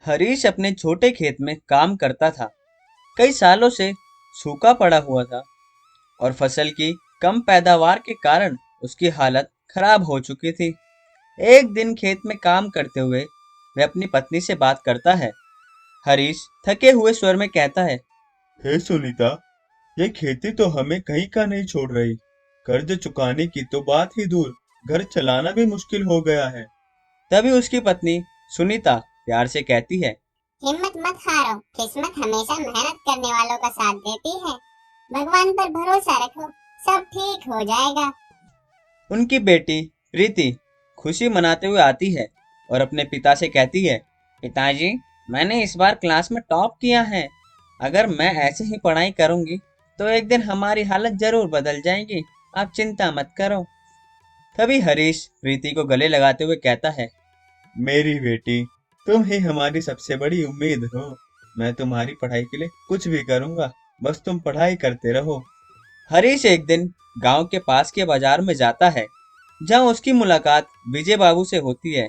हरीश अपने छोटे खेत में काम करता था। कई सालों से सूखा पड़ा हुआ था और फसल की कम पैदावार के कारण उसकी हालत खराब हो चुकी थी। एक दिन खेत में काम करते हुए वह अपनी पत्नी से बात करता है। हरीश थके हुए स्वर में कहता है, हे सुनीता, ये खेती तो हमें कहीं का नहीं छोड़ रही। कर्ज चुकाने की तो बात ही दूर, घर चलाना भी मुश्किल हो गया है। तभी उसकी पत्नी सुनीता प्यार से कहती है, हिम्मत मत हारो, किस्मत हमेशा मेहनत करने वालों का साथ देती है। भगवान पर भरोसा रखो, सब ठीक हो जाएगा। उनकी बेटी प्रीति खुशी मनाते हुए आती है और अपने पिता से कहती है, पिताजी, मैंने इस बार क्लास में टॉप किया है। अगर मैं ऐसे ही पढ़ाई करूंगी तो एक दिन हमारी हालत जरूर बदल जाएगी। आप चिंता मत करो। तभी हरीश प्रीति को गले लगाते हुए कहता है, मेरी बेटी, तुम ही हमारी सबसे बड़ी उम्मीद हो। मैं तुम्हारी पढ़ाई के लिए कुछ भी करूंगा, बस तुम पढ़ाई करते रहो। हरीश एक दिन गांव के पास के बाजार में जाता है, जहां उसकी मुलाकात विजय बाबू से होती है।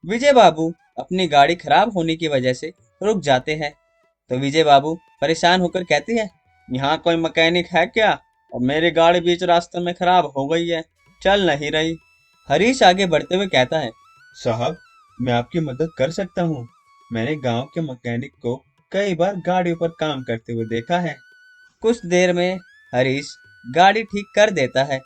विजय बाबू अपनी गाड़ी खराब होने की वजह से रुक जाते हैं। तो विजय बाबू परेशान होकर कहते हैं, यहाँ कोई मैकेनिक है क्या? और मेरी गाड़ी बीच रास्ते में खराब हो गई है, चल नहीं रही। हरीश आगे बढ़ते हुए कहता है, साहब, मैं आपकी मदद कर सकता हूँ। मैंने गांव के मैकेनिक को कई बार गाड़ियों पर काम करते हुए देखा है। कुछ देर में हरीश गाड़ी ठीक कर देता है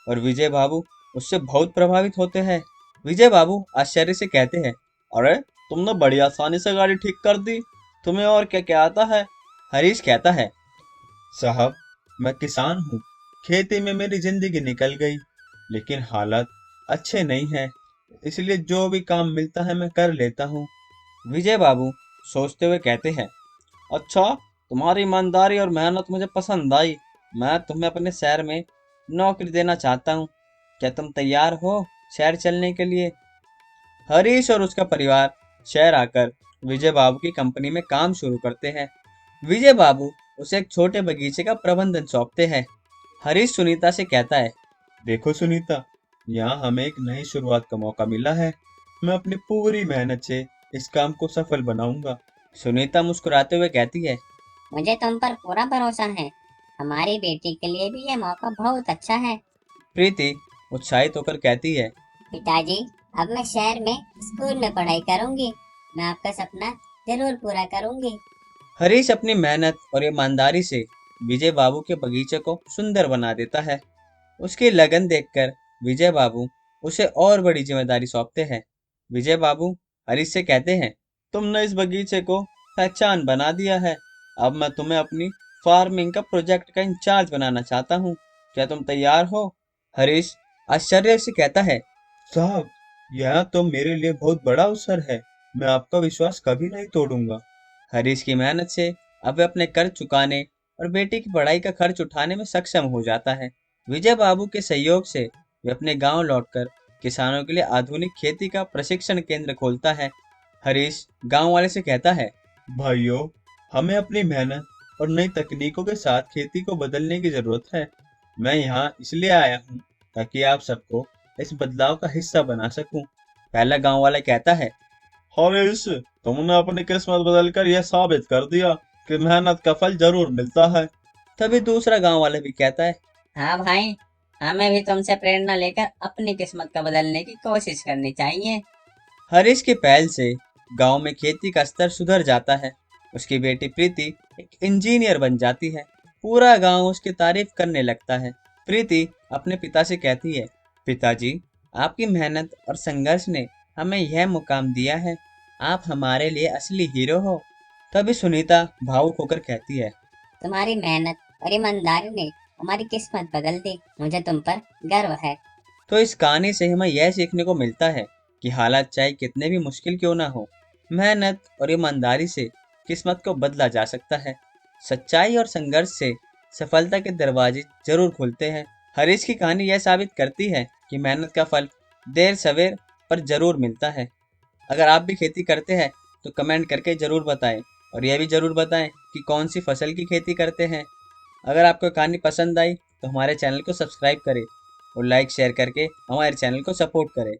और विजय बाबू उससे बहुत प्रभावित होते हैं। विजय बाबू आश्चर्य से कहते हैं, अरे, तुमने बड़ी आसानी से गाड़ी ठीक कर दी। तुम्हें और क्या क्या आता है? हरीश कहता है, साहब, मैं किसान हूँ। खेती में मेरी जिंदगी निकल गई, लेकिन हालात अच्छे नहीं हैं। इसलिए जो भी काम मिलता है मैं कर लेता हूँ। विजय बाबू सोचते हुए कहते हैं, अच्छा, तुम्हारी ईमानदारी और मेहनत मुझे पसंद आई। मैं तुम्हें अपने शहर में नौकरी देना चाहता हूँ। क्या तुम तैयार हो शहर चलने के लिए? हरीश और उसका परिवार शहर आकर विजय बाबू की कंपनी में काम शुरू करते हैं। विजय बाबू उसे एक छोटे बगीचे का प्रबंधन सौंपते हैं। हरीश सुनीता से कहता है, देखो सुनीता, यहाँ हमें एक नई शुरुआत का मौका मिला है। मैं अपनी पूरी मेहनत से इस काम को सफल बनाऊंगा। सुनीता मुस्कुराते हुए कहती है। मुझे तुम पर पूरा भरोसा है। हमारी बेटी के लिए भी ये मौका बहुत अच्छा है। प्रीति उत्साहित होकर कहती है, पिताजी, अब मैं शहर में स्कूल में पढ़ाई करूंगी। मैं आपका सपना जरूर पूरा करूंगी। हरीश अपनी मेहनत और ईमानदारी से विजय बाबू के बगीचे को सुंदर बना देता है। उसकी लगन देखकर विजय बाबू उसे और बड़ी जिम्मेदारी सौंपते हैं। विजय बाबू हरीश से कहते हैं, तुमने इस बगीचे को पहचान बना दिया है। अब मैं तुम्हें अपनी फार्मिंग का प्रोजेक्ट का इंचार्ज बनाना चाहता हूँ। क्या तुम तैयार हो? हरीश आश्चर्य से कहता है, साहब, यह तो मेरे लिए बहुत बड़ा अवसर है। मैं आपका विश्वास कभी नहीं तोड़ूंगा। हरीश की मेहनत से अब वह अपने कर्ज चुकाने और बेटी की पढ़ाई का खर्च उठाने में सक्षम हो जाता है। विजय बाबू के सहयोग से वे अपने गांव लौटकर किसानों के लिए आधुनिक खेती का प्रशिक्षण केंद्र खोलता है। हरीश गांव वाले से कहता है, भाइयों, हमें अपनी मेहनत और नई तकनीकों के साथ खेती को बदलने की जरूरत है। मैं यहाँ इसलिए आया हूँ ताकि आप सबको इस बदलाव का हिस्सा बना सकूं। पहला गांव वाला कहता है। हरीश, तुमने अपनी किस्मत बदलकर यह साबित कर दिया कि मेहनत का फल जरूर मिलता है। तभी दूसरा गांव वाला भी कहता है। हाँ भाई, हमें भी तुमसे प्रेरणा लेकर अपनी किस्मत का बदलने की कोशिश करनी चाहिए। हरीश की पहल से गांव में खेती का स्तर सुधर जाता है। उसकी बेटी प्रीति एक इंजीनियर बन जाती है। पूरा गांव उसकी तारीफ करने लगता है। प्रीति अपने पिता से कहती है, पिताजी, आपकी मेहनत और संघर्ष ने हमें यह मुकाम दिया है। आप हमारे लिए असली हीरो हो। तभी सुनीता भावुक होकर कहती है, तुम्हारी मेहनत और ईमानदारी ने हमारी किस्मत बदल दी। मुझे तुम पर गर्व है। तो इस कहानी से हमें यह सीखने को मिलता है कि हालात चाहे कितने भी मुश्किल क्यों ना हो, मेहनत और ईमानदारी से किस्मत को बदला जा सकता है। सच्चाई और संघर्ष से सफलता के दरवाजे जरूर खुलते हैं। हरीश की कहानी यह साबित करती है कि मेहनत का फल देर सवेर पर जरूर मिलता है। अगर आप भी खेती करते हैं तो कमेंट करके जरूर बताएं और यह भी जरूर बताएं कि कौन सी फसल की खेती करते हैं। अगर आपको कहानी पसंद आई तो हमारे चैनल को सब्सक्राइब करें और लाइक शेयर करके हमारे चैनल को सपोर्ट करें।